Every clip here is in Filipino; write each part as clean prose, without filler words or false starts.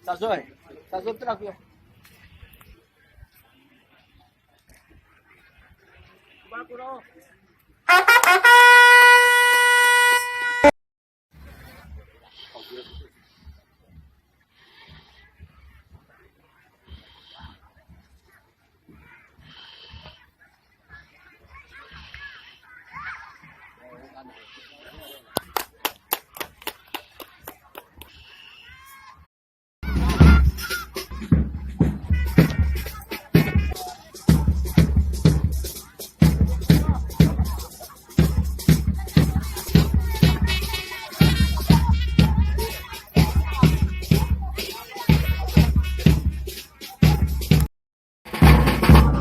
Sazoy. Sazoy truck yun. Bago na.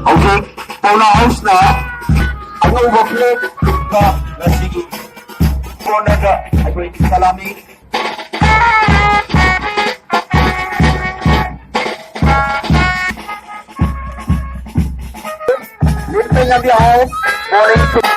Okay, paunaos na ang Houdokhre na Ngasigi. Puna na ay salami. Lifting of your home, morning to